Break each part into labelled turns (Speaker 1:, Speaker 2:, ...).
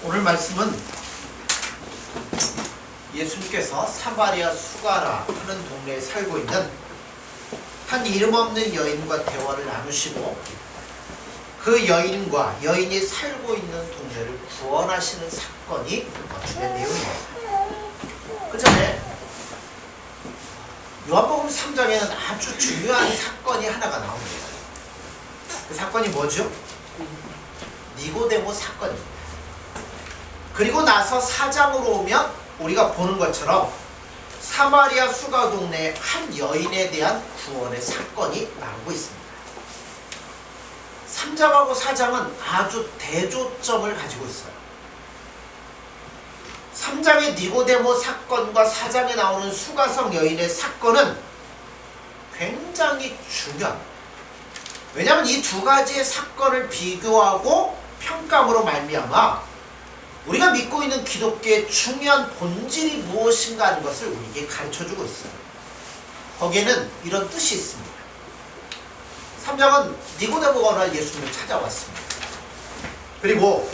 Speaker 1: 오늘 말씀은 예수님께서 사마리아 수가라 하는 동네에 살고 있는 한 이름 없는 여인과 대화를 나누시고 그 여인과 여인이 살고 있는 동네를 구원하시는 사건이 주된 내용입니다. 그 전에 요한복음 3장에는 아주 중요한 사건이 하나가 나옵니다. 그 사건이 뭐죠? 니고데모 사건입니다. 그리고 나서 4장으로 오면 우리가 보는 것처럼 사마리아 수가 동네의 한 여인에 대한 구원의 사건이 나오고 있습니다. 3장하고 4장은 아주 대조점을 가지고 있어요. 3장의 니고데모 사건과 4장에 나오는 수가성 여인의 사건은 굉장히 중요합니다. 왜냐하면 이 두 가지의 사건을 비교하고 평가함으로 말미암아 우리가 믿고 있는 기독교의 중요한 본질이 무엇인가 하는 것을 우리에게 가르쳐주고 있어요. 거기에는 이런 뜻이 있습니다. 3장은 니고데모가 어느 날 예수님을 찾아왔습니다. 그리고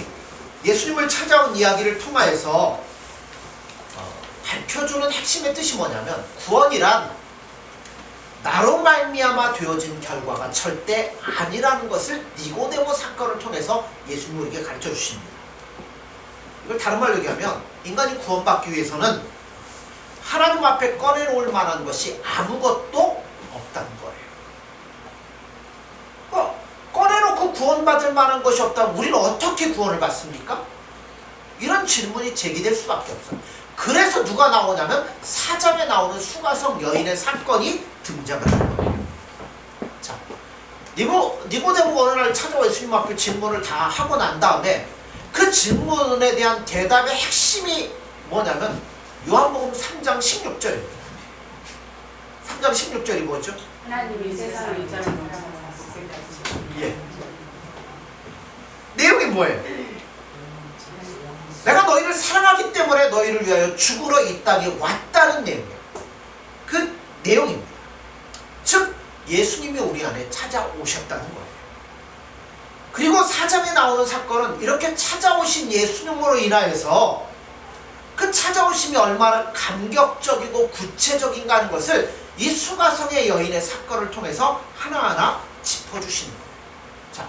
Speaker 1: 예수님을 찾아온 이야기를 통하여서 밝혀주는 핵심의 뜻이 뭐냐면 구원이란 나로 말미암아 되어진 결과가 절대 아니라는 것을 니고데모 사건을 통해서 예수님이 우리에게 가르쳐 주십니다. 이걸 다른 말로 얘기하면 인간이 구원받기 위해서는 하나님 앞에 꺼내놓을 만한 것이 아무것도 없다는 거예요. 꺼내놓고 구원받을 만한 것이 없다면 우리는 어떻게 구원을 받습니까? 이런 질문이 제기될 수밖에 없어요. 그래서 누가 나오냐면 4장에 나오는 수가성 여인의 사건이 등장을 하는 거예요. 자, 니고데모가 어느 날 찾아와 예수님 앞에 질문을 다 하고 난 다음에 그 질문에 대한 대답의 핵심이 뭐냐면 요한복음 3장 16절입니다. 3장 16절이 뭐죠?
Speaker 2: 하나님이 세상을 이처럼
Speaker 1: 예. 내용이 뭐예요? 내가 너희를 사랑하기 때문에 너희를 위하여 죽으러 이 땅에 왔다는 내용이에요. 그 내용입니다. 즉 예수님이 우리 안에 찾아오셨다는 거예요. 그리고 4장에 나오는 사건은 이렇게 찾아오신 예수님으로 인하여서 그 찾아오심이 얼마나 감격적이고 구체적인가 하는 것을 이 수가성의 여인의 사건을 통해서 하나하나 짚어주시는 거예요. 자,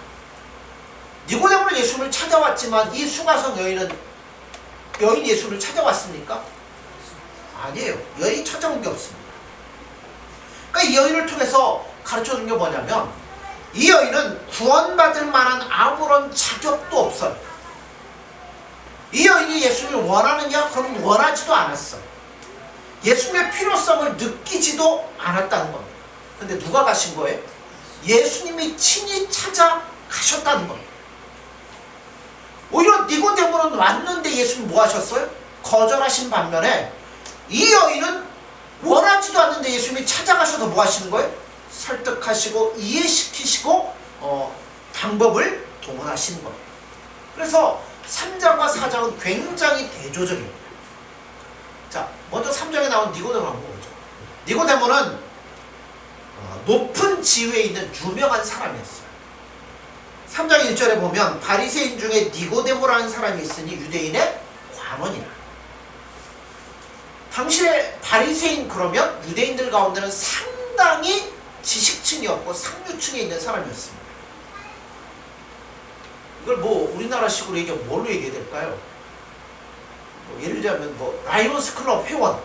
Speaker 1: 니고데모는 예수님을 찾아왔지만 이 수가성 여인 예수님을 찾아왔습니까? 아니에요. 여인이 찾아온 게 없습니다. 그러니까 이 여인을 통해서 가르쳐준 게 뭐냐면 이 여인은 구원받을 만한 아무런 자격도 없어요. 이 여인이 예수님을 원하느냐? 그럼 원하지도 않았어요. 예수님의 필요성을 느끼지도 않았다는 겁니다. 근데 누가 가신 거예요? 예수님이 친히 찾아가셨다는 겁니다. 오히려 니고데모는 왔는데 예수님 뭐 하셨어요? 거절하신 반면에 이 여인은 원하지도 않는데 예수님이 찾아가셔서 뭐 하시는 거예요? 설득하시고 이해시키시고 방법을 동원하시는 거예요. 그래서 3장과 4장은 굉장히 대조적입니다. 자, 먼저 3장에 나온 니고데모 한번 보죠. 니고데모는 높은 지위에 있는 유명한 사람이었어요. 3장 1절에 보면 바리새인 중에 니고데모라는 사람이 있으니 유대인의 관원이라. 당시에 바리새인 그러면 유대인들 가운데는 상당히 지식층이었고 상류층에 있는 사람이었습니다. 이걸 뭐 우리나라식으로 얘기하면 뭘로 얘기해야 될까요? 예를 들자면 라이온스 클럽 회원,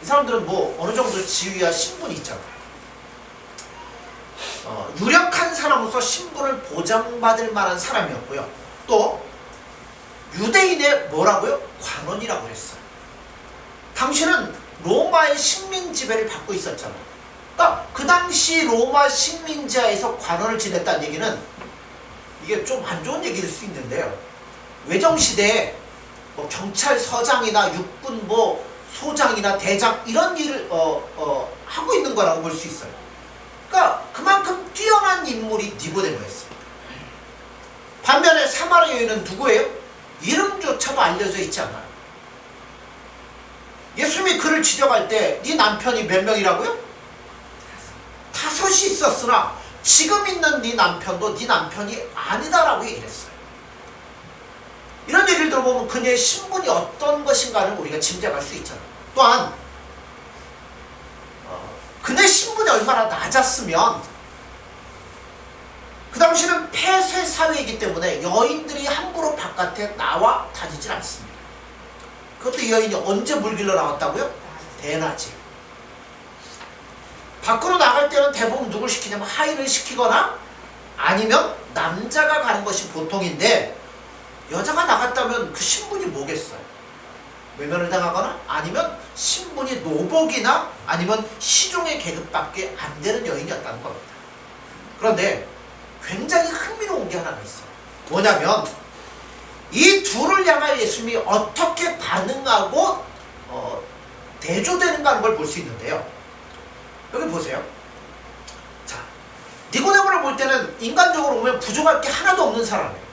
Speaker 1: 이 사람들은 어느 정도 지위와 신분이 있잖아요. 유력한 사람으로서 신분을 보장받을 만한 사람이었고요. 또 유대인의 뭐라고요? 관원이라고 했어요. 당시는 로마의 식민 지배를 받고 있었잖아요. 그러니까 그 당시 로마 식민지하에서 관원을 지냈다는 얘기는 이게 좀 안 좋은 얘기일 수 있는데요. 외정시대에 경찰서장이나 육군 소장이나 대장 이런 일을 하고 있는 거라고 볼 수 있어요. 그러니까 그만큼 뛰어난 인물이 니고데모였습니다. 반면에 사마리아 여인은 누구예요? 이름조차도 알려져 있지 않아요. 예수님이 그를 지적할 때 네 남편이 몇 명이라고요? 5이 있었으나 지금 있는 네 남편도 네 남편이 아니다라고 얘기를 했어요. 이런 얘기를 들으면 보면 그녀의 신분이 어떤 것인가를 우리가 짐작할 수 있잖아요. 또한 그녀의 신분이 얼마나 낮았으면, 그 당시는 폐쇄 사회이기 때문에 여인들이 함부로 바깥에 나와 다니질 않습니다. 그것도 이 여인이 언제 물길로 나왔다고요? 대낮에. 밖으로 나갈 때는 대부분 누굴 시키냐면 하인을 시키거나 아니면 남자가 가는 것이 보통인데, 여자가 나갔다면 그 신분이 뭐겠어요? 외면을 당하거나 아니면 신분이 노복이나 아니면 시종의 계급밖에 안 되는 여인이었다는 겁니다. 그런데 굉장히 흥미로운 게 하나가 있어요. 뭐냐면 이 둘을 향하여 예수님이 어떻게 반응하고 대조되는가 하는 걸 볼 수 있는데요. 여기 보세요. 자, 니고데모를 볼 때는 인간적으로 보면 부족할 게 하나도 없는 사람이에요.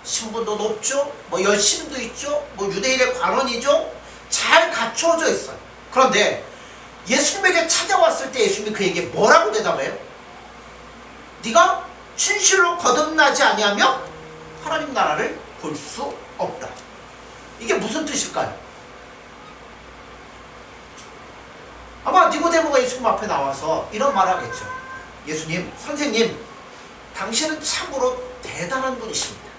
Speaker 1: 신분도 높죠, 뭐 열심도 있죠, 뭐 유대인의 관원이죠, 잘 갖춰져 있어요. 그런데 예수님에게 찾아왔을 때 예수님이 그에게 뭐라고 대답해요? 네가 진실로 거듭나지 아니하면 하나님 나라를 볼 수 없다. 이게 무슨 뜻일까요? 아마 니고데모가 예수님 앞에 나와서 이런 말을 하겠죠. 예수님, 선생님, 당신은 참으로 대단한 분이십니다.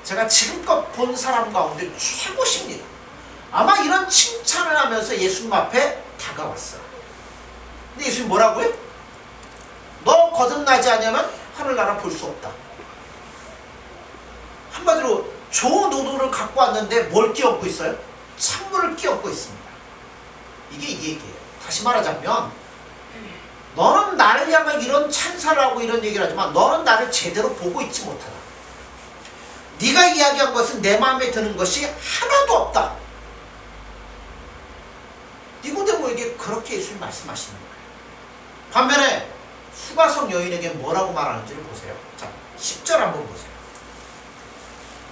Speaker 1: 제가 지금껏 본 사람 가운데 최고십니다. 아마 이런 칭찬을 하면서 예수님 앞에 다가왔어요. 근데 예수님 뭐라고요? 너 거듭나지 않으면 하늘나라 볼 수 없다. 한마디로 좋은 노도를 갖고 왔는데 뭘 끼얹고 있어요? 찬물을 끼얹고 있습니다. 이게 이 얘기예요. 다시 말하자면 너는 나를 향한 이런 찬사를 하고 이런 얘기를 하지만 너는 나를 제대로 보고 있지 못하다. 네가 이야기한 것은 내 마음에 드는 것이 하나도 없다. 니고데모에게 그렇게 예수님 말씀하시는 거예요. 반면에 수가성 여인에게 뭐라고 말하는지를 보세요. 자, 10절 한번 보세요.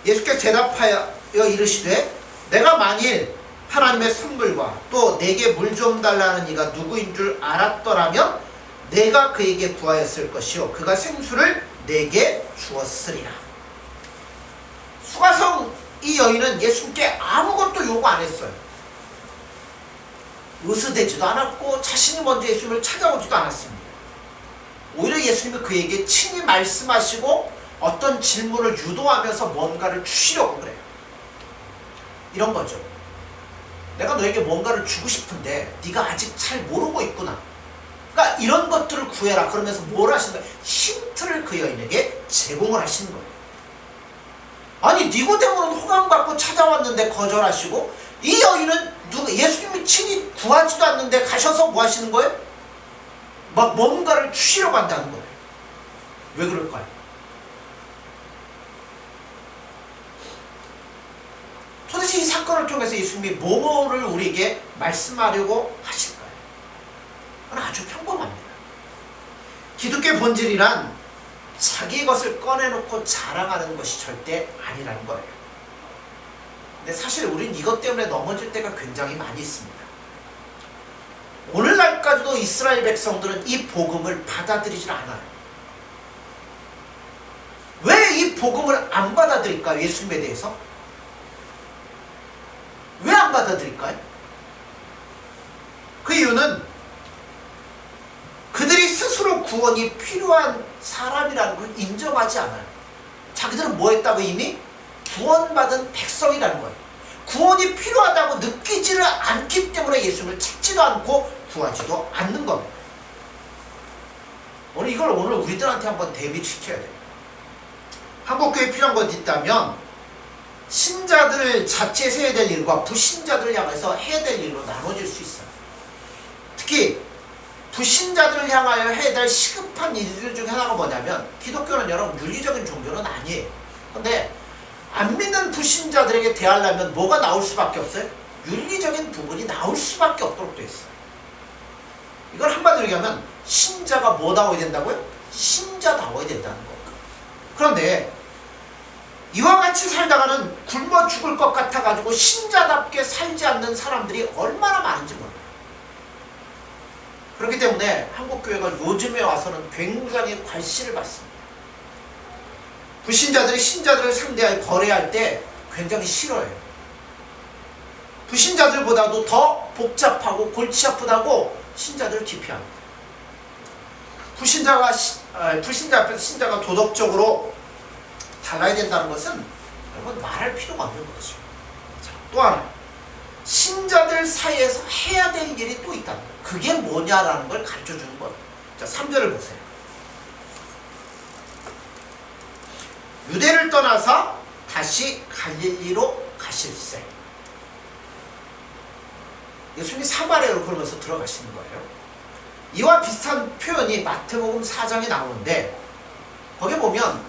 Speaker 1: 예수께서 대답하여 이르시되 내가 만일 하나님의 선물과 또 내게 물 좀 달라는 이가 누구인 줄 알았더라면 내가 그에게 구하였을 것이요 그가 생수를 내게 주었으리라. 수가성 이 여인은 예수님께 아무것도 요구 안 했어요. 의스대지도 않았고 자신이 먼저 예수님을 찾아오지도 않았습니다. 오히려 예수님이 그에게 친히 말씀하시고 어떤 질문을 유도하면서 뭔가를 주시려고 그래요. 이런 거죠. 내가 너에게 뭔가를 주고 싶은데 네가 아직 잘 모르고 있구나. 그러니까 이런 것들을 구해라. 그러면서 뭘 하시는 거예요? 힌트를 그 여인에게 제공을 하시는 거예요. 아니 니고데모는 호감받고 찾아왔는데 거절하시고 이 여인은 예수님이 친히 구하지도 않는데 가셔서 뭐 하시는 거예요? 막 뭔가를 주시려고 한다는 거예요. 왜 그럴까요? 도대체 이 사건을 통해서 예수님이 뭐를 우리에게 말씀하려고 하실까요? 그건 아주 평범합니다. 기독교의 본질이란 자기 것을 꺼내놓고 자랑하는 것이 절대 아니라는 거예요. 근데 사실 우리는 이것 때문에 넘어질 때가 굉장히 많이 있습니다. 오늘날까지도 이스라엘 백성들은 이 복음을 받아들이질 않아요. 왜 이 복음을 안 받아들일까요? 예수님에 대해서? 왜 안 받아들일까요? 그 이유는 그들이 스스로 구원이 필요한 사람이라는 걸 인정하지 않아요. 자기들은 뭐 했다고 이미? 구원받은 백성이라는 거예요. 구원이 필요하다고 느끼지를 않기 때문에 예수님을 찾지도 않고 구하지도 않는 겁니다. 오늘 우리들한테 한번 대비시켜야 돼요. 한국교회에 필요한 것 있다면 신자들 자체에서 해야 될 일과 불신자들을 향해서 해야 될 일로 나눠질 수 있어요. 특히 불신자들을 향하여 해야 될 시급한 일들 중에 하나가 뭐냐면 기독교는 여러분 윤리적인 종교는 아니에요. 근데 안 믿는 불신자들에게 대하려면 뭐가 나올 수밖에 없어요? 윤리적인 부분이 나올 수밖에 없도록 돼 있어요. 이걸 한마디로 얘기하면 신자가 뭐다워야 된다고요? 신자다워야 된다는 거예요. 그런데 이와 같이 살다가는 굶어 죽을 것 같아가지고 신자답게 살지 않는 사람들이 얼마나 많은지 몰라요. 그렇기 때문에 한국교회가 요즘에 와서는 굉장히 관심을 받습니다. 불신자들이 신자들을 상대하여 거래할 때 굉장히 싫어해요. 불신자들보다도 더 복잡하고 골치 아프다고 신자들을 기피합니다. 불신자 앞에서 신자가 도덕적으로 달라야 된다는 것은 여러분 말할 필요가 없는 거죠. 자, 또 하나, 신자들 사이에서 해야 될 일이 또 있다. 그게 뭐냐라는 걸 가르쳐 주는 거예요. 자, 3절을 보세요. 유대를 떠나서 다시 갈릴리로 가실세. 예수님이 사마리아로 그러면서 들어가시는 거예요. 이와 비슷한 표현이 마태복음 4장에 나오는데 거기에 보면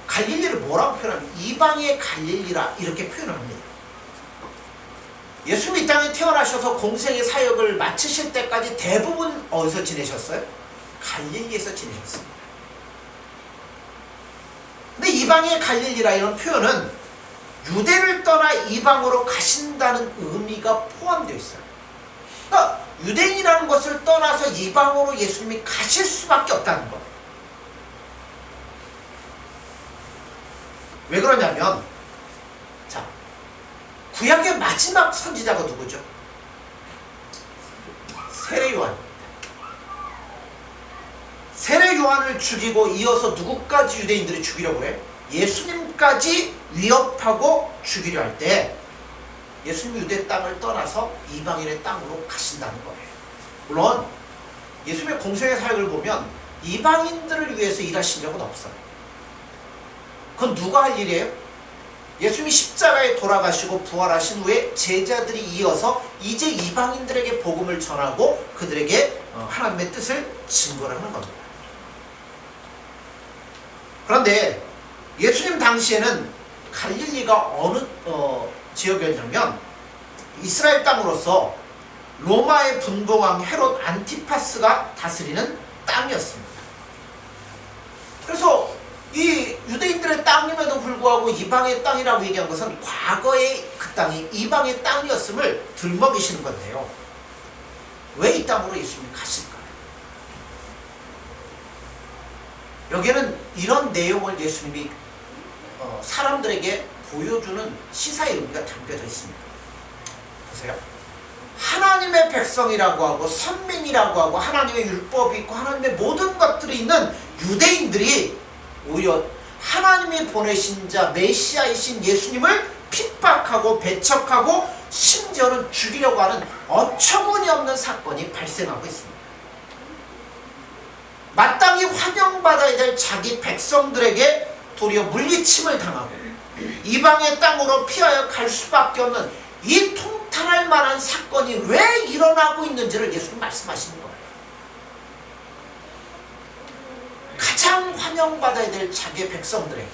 Speaker 1: 갈릴리를 뭐라고 표현하면 이방의 갈릴리라 이렇게 표현을 합니다. 예수님이 이 땅에 태어나셔서 공생의 사역을 마치실 때까지 대부분 어디서 지내셨어요? 갈릴리에서 지내셨습니다. 근데 이방의 갈릴리라 이런 표현은 유대를 떠나 이방으로 가신다는 의미가 포함되어 있어요. 그러니까 유대인이라는 것을 떠나서 이방으로 예수님이 가실 수밖에 없다는 거예요. 왜 그러냐면, 자, 구약의 마지막 선지자가 누구죠? 세례 요한입니다. 세례 요한을 죽이고 이어서 누구까지 유대인들이 죽이려고 해? 예수님까지 위협하고 죽이려 할 때 예수님 유대 땅을 떠나서 이방인의 땅으로 가신다는 거예요. 물론 예수님의 공생의 사역을 보면 이방인들을 위해서 일하신 적은 없어요. 그건 누가 할 일이에요? 예수님이 십자가에 돌아가시고 부활하신 후에 제자들이 이어서 이제 이방인들에게 복음을 전하고 그들에게 하나님의 뜻을 증거를 하는 겁니다. 그런데 예수님 당시에는 갈릴리가 어느 지역이었냐면 이스라엘 땅으로서 로마의 분봉왕 헤롯 안티파스가 다스리는 땅이었습니다. 그래서 이 유대인들의 땅임에도 불구하고 이방의 땅이라고 얘기한 것은 과거의 그 땅이 이방의 땅이었음을 들먹이시는 건데요. 왜 이 땅으로 예수님이 가실까요? 여기에는 이런 내용을 예수님이 사람들에게 보여주는 시사의 의미가 담겨져 있습니다. 보세요. 하나님의 백성이라고 하고 선민이라고 하고 하나님의 율법이 있고 하나님의 모든 것들이 있는 유대인들이 오히려 하나님이 보내신 자 메시아이신 예수님을 핍박하고 배척하고 심지어는 죽이려고 하는 어처구니없는 사건이 발생하고 있습니다. 마땅히 환영받아야 될 자기 백성들에게 도리어 물리침을 당하고 이방의 땅으로 피하여 갈 수밖에 없는 이 통탄할 만한 사건이 왜 일어나고 있는지를 예수님 말씀하시는 거예요. 가장 환영받아야 될 자기의 백성들에게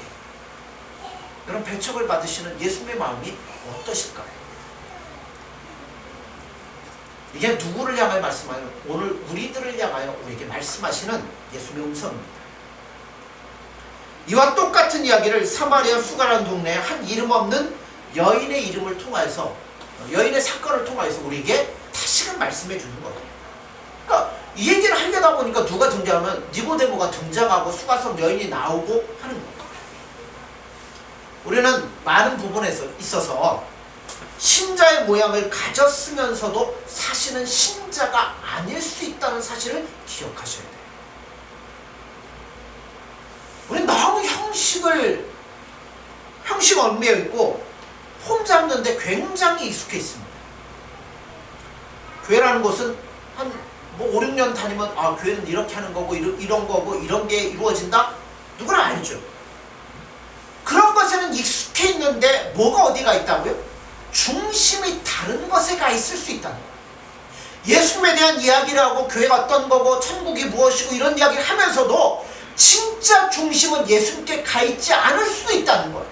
Speaker 1: 그런 배척을 받으시는 예수님의 마음이 어떠실까요? 이게 누구를 향하여 말씀하는 오늘 우리들을 향하여 우리에게 말씀하시는 예수님의 음성입니다. 이와 똑같은 이야기를 사마리아 수가라는 동네에 한 이름 없는 여인의 이름을 통하여서 여인의 사건을 통하여서 우리에게 다시금 말씀해 주는 거예요. 그러니까 이 얘기를 하려다 보니까 누가 등장하면 니고데모가 등장하고 수가성 여인이 나오고 하는 거예요. 우리는 많은 부분에 있어서 신자의 모양을 가졌으면서도 사실은 신자가 아닐 수 있다는 사실을 기억하셔야 돼요. 우리는 너무 형식 얽매여 있고 폼 잡는데 굉장히 익숙해 있습니다. 교회라는 곳은 한 5, 6년 다니면 교회는 이렇게 하는 거고 이런 거고 이런 게 이루어진다? 누구나 알죠. 그런 것에는 익숙해 있는데 뭐가 어디가 있다고요? 중심이 다른 것에 가 있을 수 있다는 거예요. 예수님에 대한 이야기를 하고 교회가 어떤 거고 천국이 무엇이고 이런 이야기를 하면서도 진짜 중심은 예수님께 가 있지 않을 수도 있다는 거예요.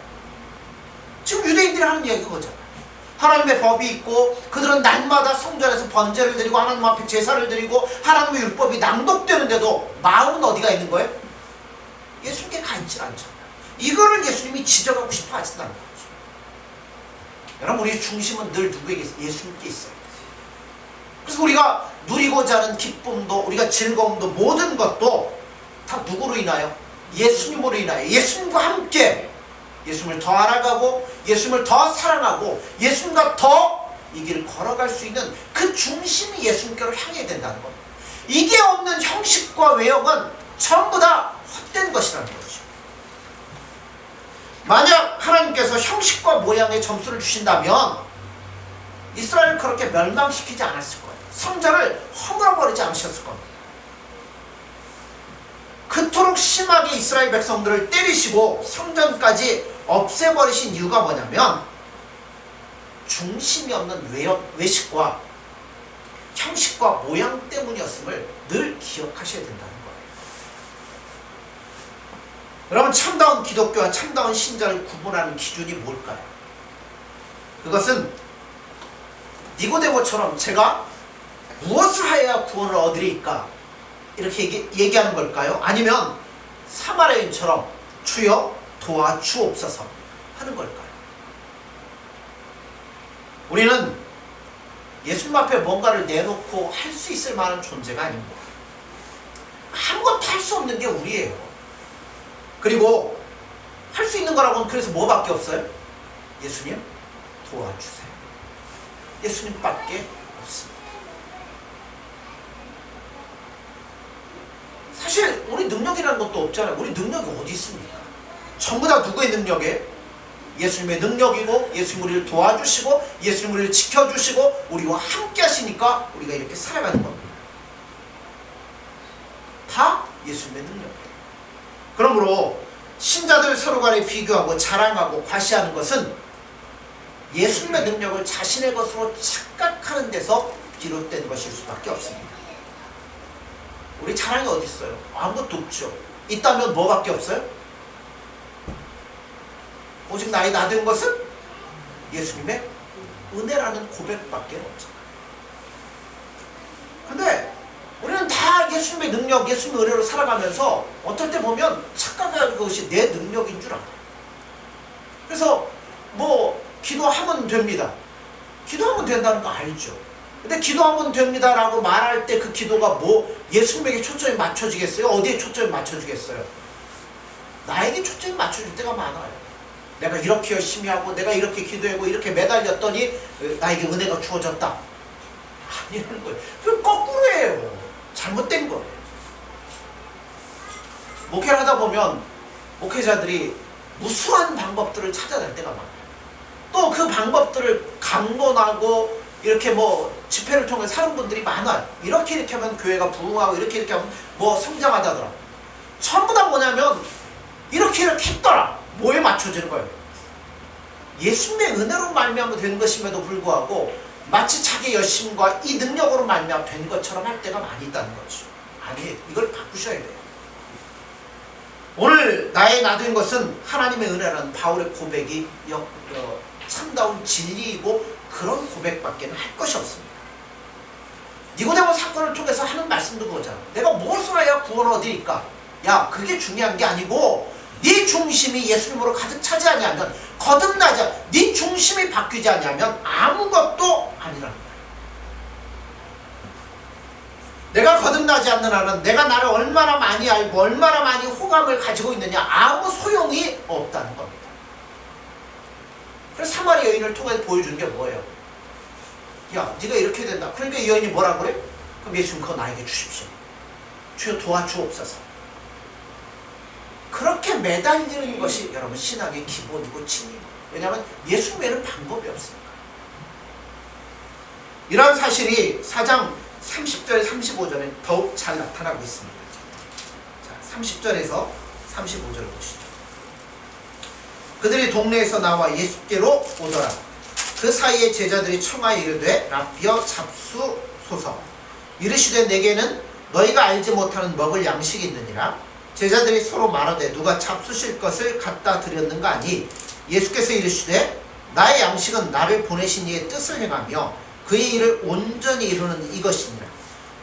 Speaker 1: 지금 유대인들이 하는 이야기가 그거잖아요. 하나님의 법이 있고 그들은 날마다 성전에서 번제를 드리고 하나님 앞에 제사를 드리고 하나님의 율법이 낭독되는데도 마음은 어디가 있는 거예요? 예수님께 가 있지 않잖아요. 이거를 예수님이 지적하고 싶어 하신다는 거죠. 여러분, 우리의 중심은 늘 누구에게 있어요? 예수님께 있어요. 그래서 우리가 누리고자 하는 기쁨도 우리가 즐거움도 모든 것도 다 누구로 인하여? 예수님으로 인하여 예수님과 함께 예수님을 더 알아가고 예수님을 더 사랑하고 예수님과 더 이 길을 걸어갈 수 있는 그 중심이 예수님께로 향해야 된다는 겁니다. 이게 없는 형식과 외형은 전부 다 헛된 것이라는 거죠. 만약 하나님께서 형식과 모양의 점수를 주신다면 이스라엘을 그렇게 멸망시키지 않았을 거예요. 성전을 허물어버리지 않으셨을 겁니다. 그토록 심하게 이스라엘 백성들을 때리시고 성전까지 없애버리신 이유가 뭐냐면 중심이 없는 외식과 형식과 모양 때문이었음을 늘 기억하셔야 된다는 거예요. 여러분, 참다운 기독교와 참다운 신자를 구분하는 기준이 뭘까요? 그것은 니고데모처럼 제가 무엇을 하여야 구원을 얻으리까? 이렇게 얘기하는 걸까요? 아니면 사마리아 여인처럼 주여 도와주옵소서 하는 걸까요? 우리는 예수님 앞에 뭔가를 내놓고 할 수 있을 만한 존재가 아닙니다. 아무것도 할 수 없는 게 우리예요. 그리고 할 수 있는 거라고는 그래서 뭐밖에 없어요? 예수님 도와주세요. 예수님밖에 없습니다. 사실 우리 능력이라는 것도 없잖아요. 우리 능력이 어디 있습니까? 전부 다 누구의 능력이에요? 예수님의 능력이고 예수님 우리를 도와주시고 예수님 우리를 지켜주시고 우리와 함께 하시니까 우리가 이렇게 살아가는 겁니다. 다 예수님의 능력이에요. 그러므로 신자들 서로 간에 비교하고 자랑하고 과시하는 것은 예수님의 능력을 자신의 것으로 착각하는 데서 비롯된 것일 수밖에 없습니다. 우리 자랑이 어디 있어요? 아무것도 없죠. 있다면 뭐밖에 없어요? 오직 나의 나된 것은 예수님의 은혜라는 고백밖에 없잖아요. 근데 우리는 다 예수님의 능력, 예수님의 은혜로 살아가면서 어떨 때 보면 착각하는 것이 내 능력인 줄 알아요. 그래서 뭐 기도하면 됩니다. 기도하면 된다는 거 알죠. 근데 기도하면 됩니다라고 말할 때 그 기도가 뭐 예수님에게 초점이 맞춰지겠어요? 어디에 초점이 맞춰지겠어요? 나에게 초점이 맞춰질 때가 많아요. 내가 이렇게 열심히 하고 내가 이렇게 기도하고 이렇게 매달렸더니 나에게 은혜가 주어졌다. 아니라는 거예요. 그건 거꾸로예요. 잘못된 거예요. 목회를 하다 보면 목회자들이 무수한 방법들을 찾아낼 때가 많아요. 또 그 방법들을 강론하고 이렇게 뭐 집회를 통해 사는 분들이 많아요. 이렇게 하면 교회가 부흥하고 이렇게 하면 뭐 성장하다더라. 전부 다 뭐냐면 이렇게 했더라. 뭐에 맞춰지는 거예요? 예수님의 은혜로 말미암아 된 것임에도 불구하고 마치 자기 열심과 이 능력으로 말미암아 된 것처럼 할 때가 많이 있다는 거죠. 아니, 이걸 바꾸셔야 돼요. 오늘 나의 나된 것은 하나님의 은혜라는 바울의 고백이 참다운 진리이고 그런 고백밖에 할 것이 없습니다. 니고데모 사건을 통해서 하는 말씀도 그거잖아. 내가 무엇을 해야 구원을 얻으니까? 야, 그게 중요한 게 아니고 네 중심이 예수님으로 가득 차지 아니하면 거듭나지 네 중심이 바뀌지 아니하면 아무것도 아니라는 거야. 내가 거듭나지 않는 한은 내가 나를 얼마나 많이 알고 얼마나 많이 호감을 가지고 있느냐 아무 소용이 없다는 겁니다. 그래서 사마리아 여인을 통해 보여주는 게 뭐예요? 야, 네가 이렇게 된다. 그러니까 이 여인이 뭐라 그래? 그럼 예수님 그거 나에게 주십시오. 주여 도와주옵소서. 그렇게 매달리는 것이 여러분 신앙의 기본이고 진리입니다. 왜냐하면 예수 외에는 방법이 없으니까. 이러한 사실이 4장 30절 35절에 더욱 잘 나타나고 있습니다. 자, 30절에서 35절을 보시죠. 그들이 동네에서 나와 예수께로 오더라. 그 사이에 제자들이 청하여 이르되 라비여 잡수소서. 이르시되 내게는 너희가 알지 못하는 먹을 양식이 있느니라. 제자들이 서로 말하되 누가 잡수실 것을 갖다 드렸는가 하니 예수께서 이르시되 나의 양식은 나를 보내신 이의 뜻을 행하며 그의 일을 온전히 이루는 이것이니라.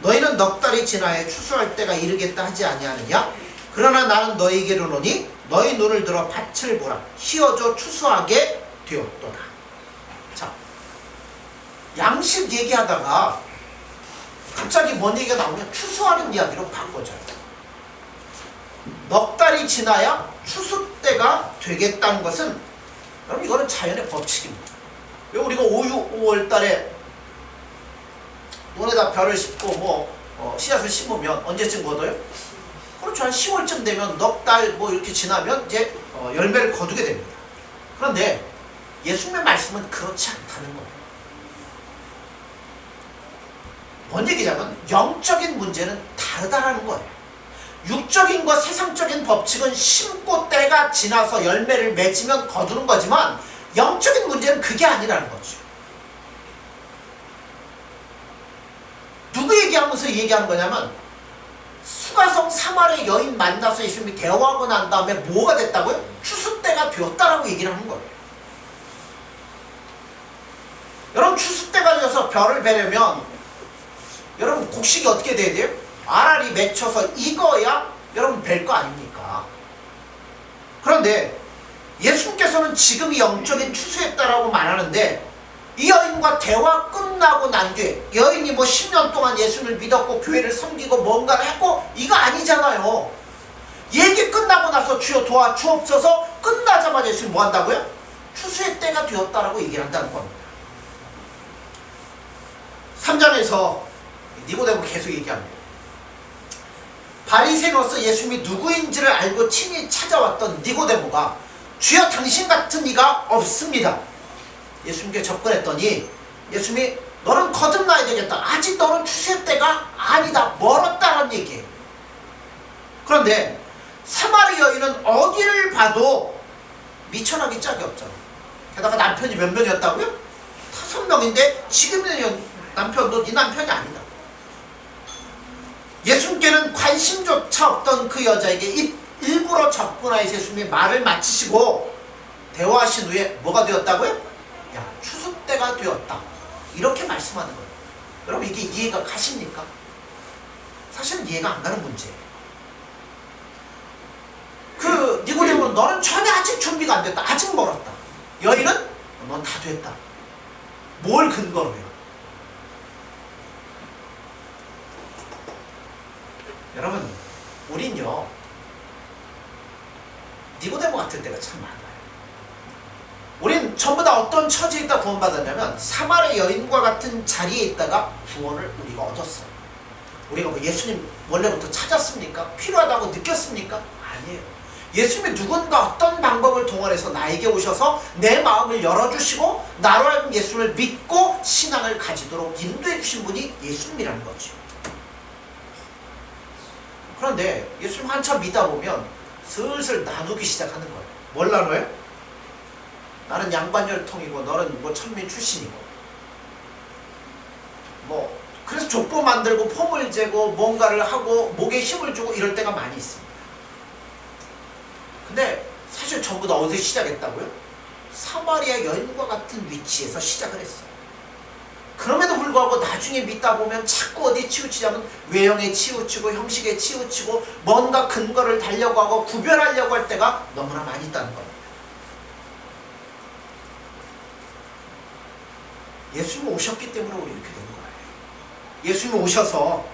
Speaker 1: 너희는 넉 달이 지나야 추수할 때가 이르겠다 하지 아니하느냐? 그러나 나는 너희에게로 오노니 너희 눈을 들어 밭을 보라. 희어져 추수하게 되었도다. 자, 양식 얘기하다가 갑자기 뭔 얘기가 나오면 추수하는 이야기로 바꿔줘요. 넉 달이 지나야 추수 때가 되겠다는 것은 여러분 이거는 자연의 법칙입니다. 왜 우리가 5월 달에 논에다 벼를 심고 씨앗을 심으면 언제쯤 거둬요? 그렇죠. 한 10월쯤 되면 넉 달 이렇게 지나면 이제 열매를 거두게 됩니다. 그런데 예수님의 말씀은 그렇지 않다는 거예요. 뭔 얘기냐면 영적인 문제는 다르다라는 거예요. 육적인 것, 세상적인 법칙은 심고 때가 지나서 열매를 맺으면 거두는 거지만 영적인 문제는 그게 아니라는 거죠. 누구 얘기하면서 얘기하는 거냐면 수가성 사마리아 여인 만나서 예수님이 대화하고 난 다음에 뭐가 됐다고요? 추수 때가 되었다라고 얘기를 하는 거예요. 여러분 추수 때가 되어서 벼를 베려면 여러분 곡식이 어떻게 돼야 돼요? 알알이 맺혀서 익어야 여러분 뵐 거 아닙니까? 그런데 예수님께서는 지금이 영적인 추수했다라고 말하는데 이 여인과 대화 끝나고 난 뒤에 여인이 10년 동안 예수를 믿었고 교회를 섬기고 뭔가를 했고 이거 아니잖아요. 얘기 끝나고 나서 주여 도와주옵소서 끝나자마자 예수님 뭐 한다고요? 추수의 때가 되었다라고 얘기를 한다는 겁니다. 3장에서 니고데모 계속 얘기합니다. 바리새인으로서 예수님이 누구인지를 알고 친히 찾아왔던 니고데모가 주여 당신 같은 이가 없습니다. 예수님께 접근했더니 예수님이 너는 거듭나야 되겠다. 아직 너는 추수의 때가 아니다. 멀었다는 얘기예요. 그런데 사마리아 여인은 어디를 봐도 미천하기 짝이 없잖아. 게다가 남편이 몇 명이었다고요? 5명인데 지금의 남편도 네 남편이 아니다. 예수님께는 관심조차 없던 그 여자에게 일부러 접근하여 예수님이 말을 마치시고 대화하신 후에 뭐가 되었다고요? 야, 추수 때가 되었다. 이렇게 말씀하는 거예요. 여러분 이게 이해가 가십니까? 사실은 이해가 안 가는 문제예요. 그 니고데모는 너는 전혀 아직 준비가 안 됐다. 아직 멀었다. 여인은 넌 다 됐다. 뭘 근거로 해요? 여러분 우린요 니고데모 같은 때가 참 많아요. 우린 전부 다 어떤 처지에 있다 구원받았냐면 사마리아 여인과 같은 자리에 있다가 구원을 우리가 얻었어요. 우리가 예수님 원래부터 찾았습니까? 필요하다고 느꼈습니까? 아니에요. 예수님이 누군가 어떤 방법을 동원해서 나에게 오셔서 내 마음을 열어주시고 나로 하여금 예수님을 믿고 신앙을 가지도록 인도해 주신 분이 예수님이라는 거죠. 그런데 예수님 한참 믿다 보면 슬슬 나누기 시작하는 거예요. 뭘 나눠요? 나는 양반열통이고 너는 천민 출신이고 그래서 족보 만들고 폼을 재고 뭔가를 하고 목에 힘을 주고 이럴 때가 많이 있습니다. 근데 사실 전부 다 어디서 시작했다고요? 사마리아 여인과 같은 위치에서 시작을 했어요. 그럼에도 불구하고 나중에 믿다 보면 자꾸 어디에 치우치자면 외형에 치우치고 형식에 치우치고 뭔가 근거를 달려고 하고 구별하려고 할 때가 너무나 많이 있다는 겁니다. 예수님이 오셨기 때문에 우리 이렇게 된 거예요. 예수님이 오셔서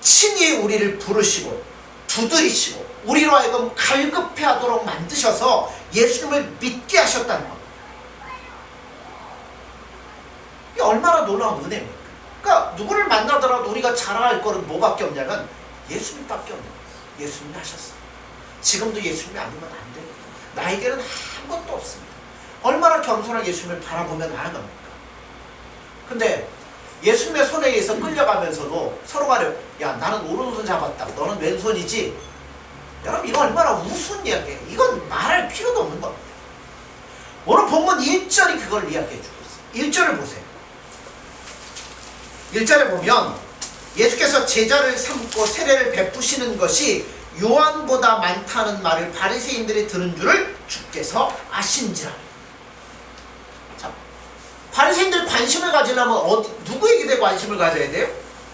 Speaker 1: 친히 우리를 부르시고 두드리시고 우리로 하여금 갈급해하도록 만드셔서 예수님을 믿게 하셨다는 겁니다. 이게 얼마나 놀라운 은혜입니까? 그러니까 누구를 만나더라도 우리가 자랑할 거는 뭐밖에 없냐면 예수님밖에 없는 거예요. 예수님이 하셨어요. 지금도 예수님이 아니면 안 돼요. 나에게는 아무것도 없습니다. 얼마나 겸손하게 예수님을 바라보며 나아갑니까? 근데 예수님의 손에 의해서 끌려가면서도 서로 간에 야 나는 오른손 잡았다. 너는 왼손이지. 여러분 이거 얼마나 우스운 이야기예요. 이건 말할 필요도 없는 겁니다. 오늘 본문 1절이 그걸 이야기해 주고 있어요. 1절을 보세요. 1절에 보면 예수께서 제자를 삼고 세례를 베푸시는 것이 요한보다 많다는 말을 바리새인들이 들은 줄을 주께서 아신지라. 자, 바리새인들이 관심을 가지려면 누구에게 대해 관심을 가져야 돼요?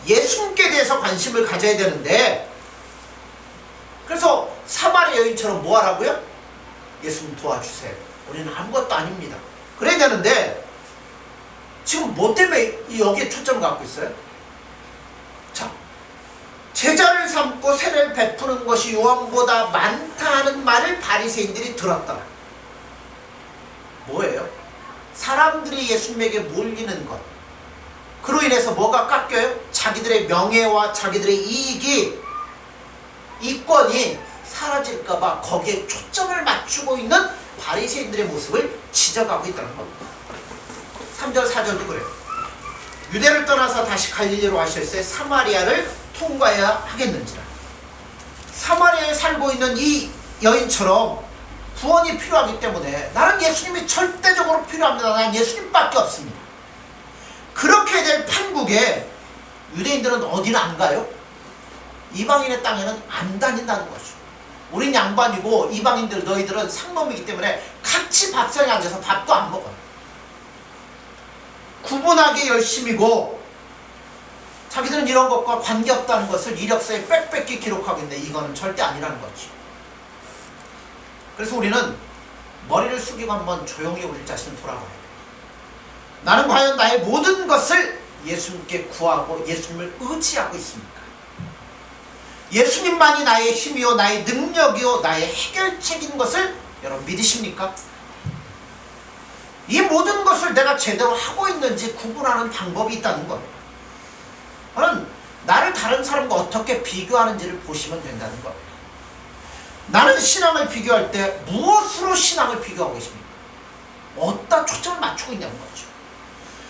Speaker 1: 예수님께 대해서 관심을 가져야 되는데 그래서 사마리아 여인처럼 뭐 하라고요? 예수님 도와주세요. 우리는 아무것도 아닙니다. 그래야 되는데 지금 뭐 때문에 여기에 초점을 갖고 있어요? 자, 제자를 삼고 세례를 베푸는 것이 요한보다 많다 하는 말을 바리새인들이 들었다. 뭐예요? 사람들이 예수님에게 몰리는 것, 그로 인해서 뭐가 깎여요? 자기들의 명예와 자기들의 이익이, 이권이 사라질까봐 거기에 초점을 맞추고 있는 바리새인들의 모습을 지적하고 있다는 겁니다. 3절 4절도 그래요. 유대를 떠나서 다시 갈릴리로 가셨어요. 사마리아를 통과해야 하겠는지라. 사마리아에 살고 있는 이 여인처럼 구원이 필요하기 때문에 나는 예수님이 절대적으로 필요합니다. 나는 예수님밖에 없습니다. 그렇게 될 판국에 유대인들은 어디를 안 가요? 이방인의 땅에는 안 다닌다는 거죠. 우린 양반이고 이방인들 너희들은 상놈이기 때문에 같이 밥상에 앉아서 밥도 안 먹어요. 구분하게 열심이고 자기들은 이런 것과 관계없다는 것을 이력서에 빽빽히 기록하고 있는데 이거는 절대 아니라는 거죠. 그래서 우리는 머리를 숙이고 한번 조용히 우리 자신을 돌아봐야 돼요. 나는 과연 나의 모든 것을 예수님께 구하고 예수님을 의지하고 있습니까? 예수님만이 나의 힘이요 나의 능력이요 나의 해결책인 것을 여러분 믿으십니까? 이 모든 것을 내가 제대로 하고 있는지 구분하는 방법이 있다는 거예요. 저는 나를 다른 사람과 어떻게 비교하는지를 보시면 된다는 거예요. 나는 신앙을 비교할 때 무엇으로 신앙을 비교하고 계십니까? 어디다 초점을 맞추고 있냐는 거죠.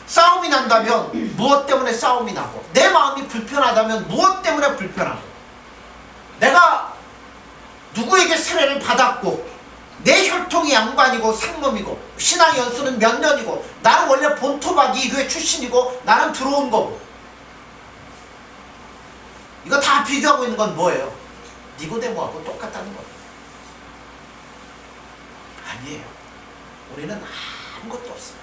Speaker 1: 싸움이 난다면 무엇 때문에 싸움이 나고, 내 마음이 불편하다면 무엇 때문에 불편하고, 내가 누구에게 세례를 받았고 내 혈통이 양반이고 상놈이고 신앙 연수는 몇 년이고 나는 원래 본토박 이 교회 출신이고 나는 들어온 거고, 이거 다 비교하고 있는 건 뭐예요? 니고데모하고 똑같다는 거예요. 아니에요. 우리는 아무것도 없습니다.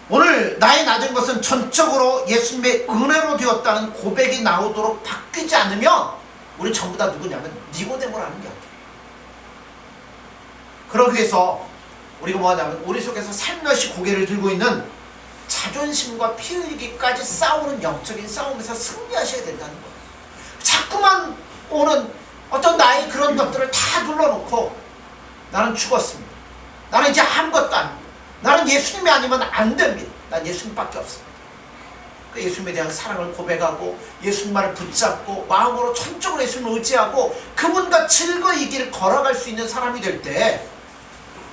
Speaker 1: 오늘 나의 낮은 것은 전적으로 예수님의 은혜로 되었다는 고백이 나오도록 바뀌지 않으면 우리 전부 다 누구냐면 니고데모라는 게 아니에요. 그러기 위해서 우리가 뭐하냐면 우리 속에서 살며시 고개를 들고 있는 자존심과 피 흘리기까지 싸우는 영적인 싸움에서 승리하셔야 된다는 거예요. 자꾸만 오는 어떤 나의 그런 것들을 다 눌러놓고 나는 죽었습니다. 나는 이제 아무것도 아닙니다. 나는 예수님이 아니면 안 됩니다. 난 예수님밖에 없습니다. 그 예수님에 대한 사랑을 고백하고 예수님만을 붙잡고 마음으로 전적으로 예수님을 의지하고 그분과 즐거이 이 길을 걸어갈 수 있는 사람이 될 때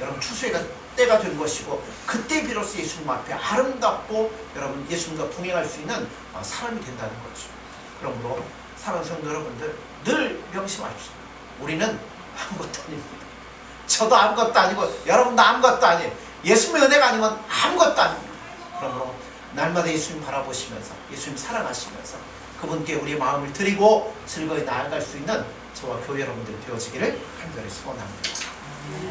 Speaker 1: 여러분 추수의 때가 된 것이고 그때 비로소 예수님 앞에 아름답고 여러분 예수님과 동행할 수 있는 사람이 된다는 거죠. 그러므로 사랑하는 성도 여러분들 늘 명심하십시오. 우리는 아무것도 아닙니다. 저도 아무것도 아니고 여러분도 아무것도 아니에요. 예수님의 은혜가 아니면 아무것도 아닙니다. 그러므로 날마다 예수님 바라보시면서 예수님 사랑하시면서 그분께 우리의 마음을 드리고 즐거이 나아갈 수 있는 저와 교회 여러분들이 되어지기를 간절히 소원합니다.